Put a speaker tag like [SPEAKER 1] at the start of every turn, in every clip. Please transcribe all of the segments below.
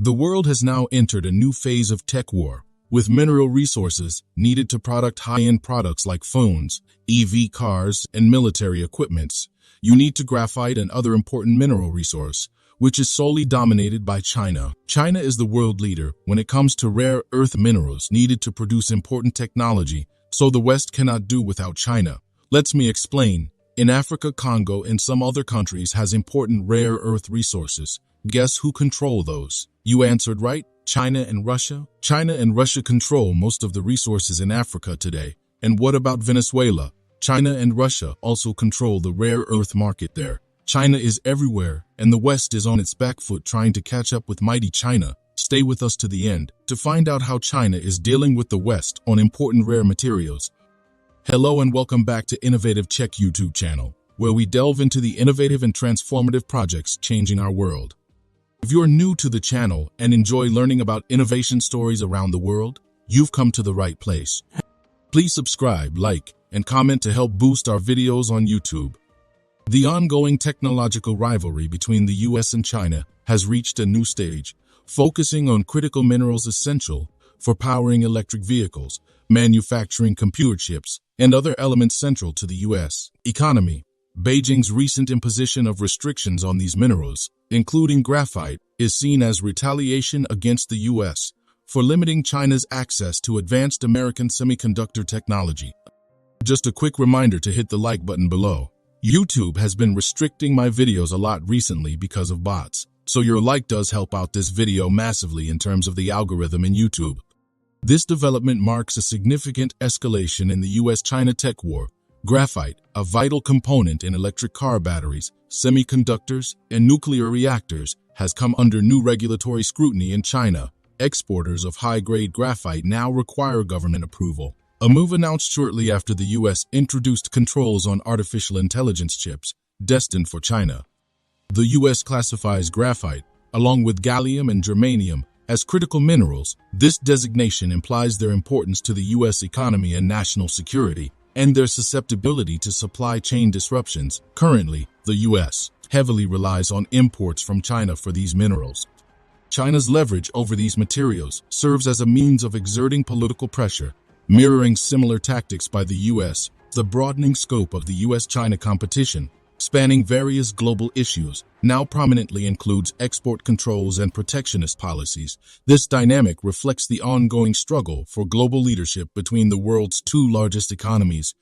[SPEAKER 1] The world has now entered a new phase of tech war, with mineral resources needed to produce high-end products like phones, EV cars, and military equipments. You need to graphite and other important mineral resource, which is solely dominated by China. China is the world leader when it comes to rare earth minerals needed to produce important technology, so the West cannot do without China. Let me explain. In Africa, Congo and some other countries has important rare earth resources. Guess who control those? You answered right, China and Russia. China and Russia control most of the resources in Africa today. And what about Venezuela? China and Russia also control the rare earth market there. China is everywhere, and the West is on its back foot trying to catch up with mighty China. Stay with us to the end to find out how China is dealing with the West on important rare materials. Hello and welcome back to Innovative Check YouTube channel, where we delve into the innovative and transformative projects changing our world. If you're new to the channel and enjoy learning about innovation stories around the world, you've come to the right place. Please subscribe, like, and comment to help boost our videos on YouTube. The ongoing technological rivalry between the US and China has reached a new stage, focusing on critical minerals essential for powering electric vehicles, manufacturing computer chips, and other elements central to the US economy. Beijing's recent imposition of restrictions on these minerals, including graphite, is seen as retaliation against the US for limiting China's access to advanced American semiconductor technology. Just a quick reminder to hit the like button below. YouTube has been restricting my videos a lot recently because of bots, so your like does help out this video massively in terms of the algorithm in YouTube. This development marks a significant escalation in the US-China tech war. Graphite, a vital component in electric car batteries, semiconductors, and nuclear reactors, has come under new regulatory scrutiny in China. Exporters of high-grade graphite now require government approval, a move announced shortly after the US introduced controls on artificial intelligence chips destined for China. The US classifies graphite, along with gallium and germanium, as critical minerals. This designation implies their importance to the US economy and national security, and their susceptibility to supply chain disruptions. Currently, the US heavily relies on imports from China for these minerals. China's leverage over these materials serves as a means of exerting political pressure, mirroring similar tactics by the US. The broadening scope of the US-China competition, spanning various global issues, now prominently includes export controls and protectionist policies. This dynamic reflects the ongoing struggle for global leadership between the world's two largest economies.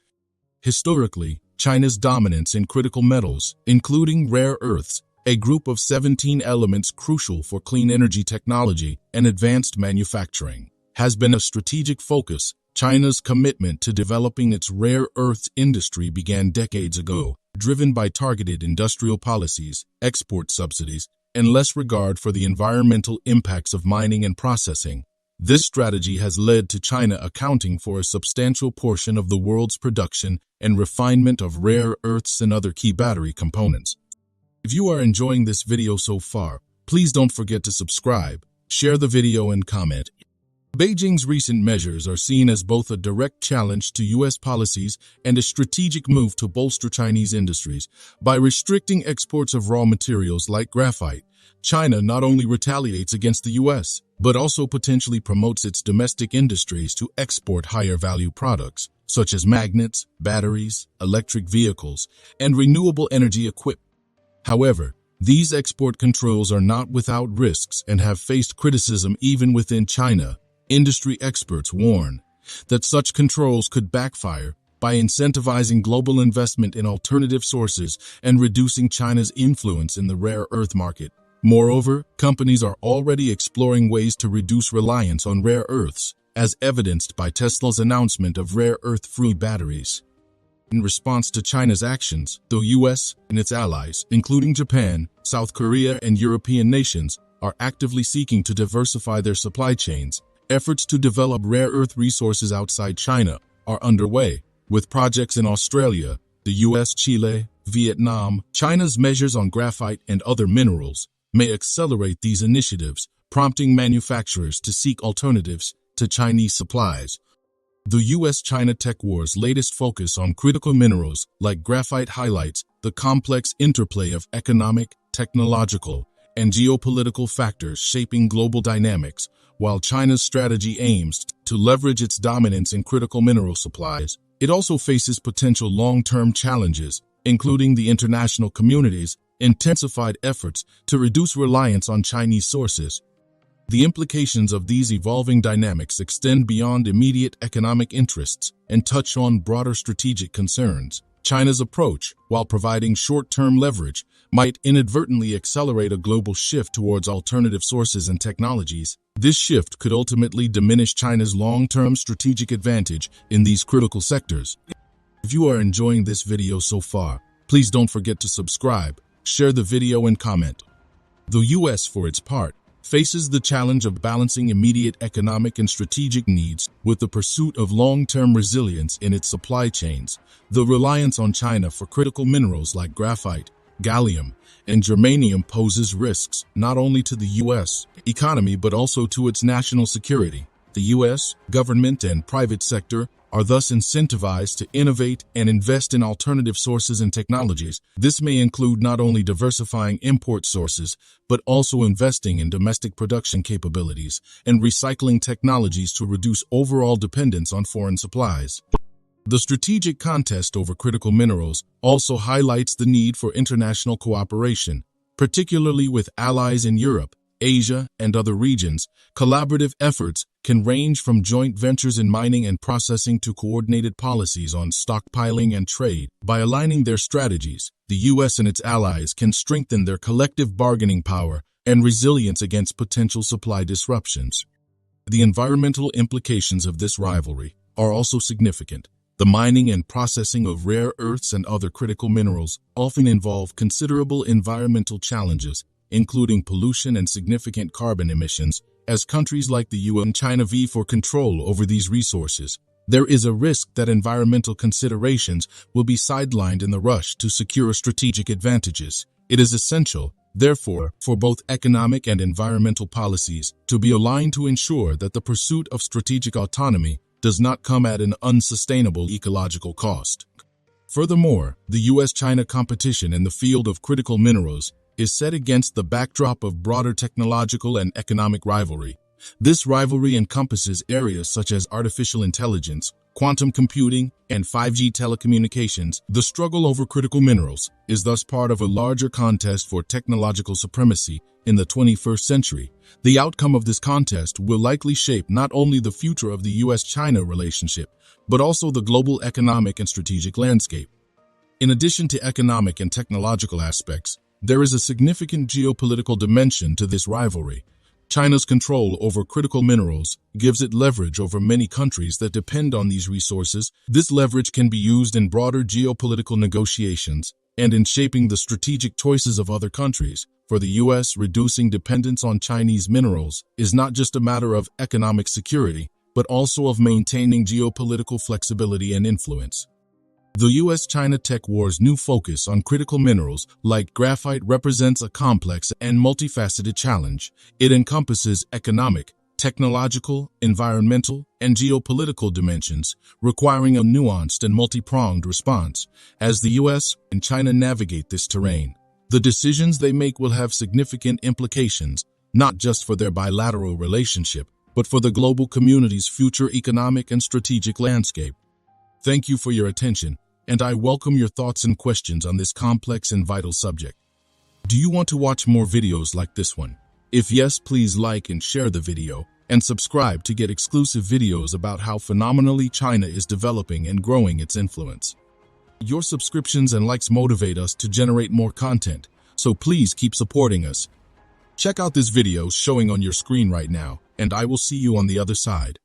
[SPEAKER 1] Historically, China's dominance in critical metals, including rare earths, a group of 17 elements crucial for clean energy technology and advanced manufacturing, has been a strategic focus. China's commitment to developing its rare earths industry began decades ago, driven by targeted industrial policies, export subsidies, and less regard for the environmental impacts of mining and processing. This strategy has led to China accounting for a substantial portion of the world's production and refinement of rare earths and other key battery components. If you are enjoying this video so far, please don't forget to subscribe, share the video, and comment. Beijing's recent measures are seen as both a direct challenge to US policies and a strategic move to bolster Chinese industries. By restricting exports of raw materials like graphite, China not only retaliates against the US, but also potentially promotes its domestic industries to export higher-value products, such as magnets, batteries, electric vehicles, and renewable energy equipment. However, these export controls are not without risks and have faced criticism even within China. Industry experts warn that such controls could backfire by incentivizing global investment in alternative sources and reducing China's influence in the rare earth market. Moreover, companies are already exploring ways to reduce reliance on rare earths, as evidenced by Tesla's announcement of rare earth-free batteries. In response to China's actions, the US and its allies, including Japan, South Korea, and European nations, are actively seeking to diversify their supply chains. Efforts to develop rare earth resources outside China are underway, with projects in Australia, the US, Chile, Vietnam. China's measures on graphite and other minerals may accelerate these initiatives, prompting manufacturers to seek alternatives to Chinese supplies. The US-China tech war's latest focus on critical minerals like graphite highlights the complex interplay of economic, technological, and geopolitical factors shaping global dynamics. While China's strategy aims to leverage its dominance in critical mineral supplies, it also faces potential long-term challenges, including the international community's intensified efforts to reduce reliance on Chinese sources. The implications of these evolving dynamics extend beyond immediate economic interests and touch on broader strategic concerns. China's approach, while providing short-term leverage, might inadvertently accelerate a global shift towards alternative sources and technologies. This shift could ultimately diminish China's long-term strategic advantage in these critical sectors. If you are enjoying this video so far, please don't forget to subscribe, share the video and comment. The U.S., for its part, faces the challenge of balancing immediate economic and strategic needs with the pursuit of long-term resilience in its supply chains. The reliance on China for critical minerals like graphite, gallium, and germanium poses risks not only to the U.S. economy but also to its national security. The U.S. government and private sector are thus incentivized to innovate and invest in alternative sources and technologies. This may include not only diversifying import sources, but also investing in domestic production capabilities and recycling technologies to reduce overall dependence on foreign supplies. The strategic contest over critical minerals also highlights the need for international cooperation, particularly with allies in Europe, Asia, and other regions. Collaborative efforts can range from joint ventures in mining and processing to coordinated policies on stockpiling and trade. By aligning their strategies, the U.S. and its allies can strengthen their collective bargaining power and resilience against potential supply disruptions. The environmental implications of this rivalry are also significant. The mining and processing of rare earths and other critical minerals often involve considerable environmental challenges, including pollution and significant carbon emissions. As countries like the U.S. and China vie for control over these resources, there is a risk that environmental considerations will be sidelined in the rush to secure strategic advantages. It is essential, therefore, for both economic and environmental policies to be aligned to ensure that the pursuit of strategic autonomy does not come at an unsustainable ecological cost. Furthermore, the U.S.-China competition in the field of critical minerals is set against the backdrop of broader technological and economic rivalry. This rivalry encompasses areas such as artificial intelligence, quantum computing, and 5G telecommunications. The struggle over critical minerals is thus part of a larger contest for technological supremacy in the 21st century. The outcome of this contest will likely shape not only the future of the U.S.-China relationship, but also the global economic and strategic landscape. In addition to economic and technological aspects, there is a significant geopolitical dimension to this rivalry. China's control over critical minerals gives it leverage over many countries that depend on these resources. This leverage can be used in broader geopolitical negotiations and in shaping the strategic choices of other countries. For the U.S., reducing dependence on Chinese minerals is not just a matter of economic security, but also of maintaining geopolitical flexibility and influence. The U.S.-China tech war's new focus on critical minerals like graphite represents a complex and multifaceted challenge. It encompasses economic, technological, environmental, and geopolitical dimensions, requiring a nuanced and multi-pronged response. As the U.S. and China navigate this terrain, the decisions they make will have significant implications, not just for their bilateral relationship, but for the global community's future economic and strategic landscape. Thank you for your attention, and I welcome your thoughts and questions on this complex and vital subject. Do you want to watch more videos like this one? If yes, please like and share the video, and subscribe to get exclusive videos about how phenomenally China is developing and growing its influence. Your subscriptions and likes motivate us to generate more content, so please keep supporting us. Check out this video showing on your screen right now, and I will see you on the other side.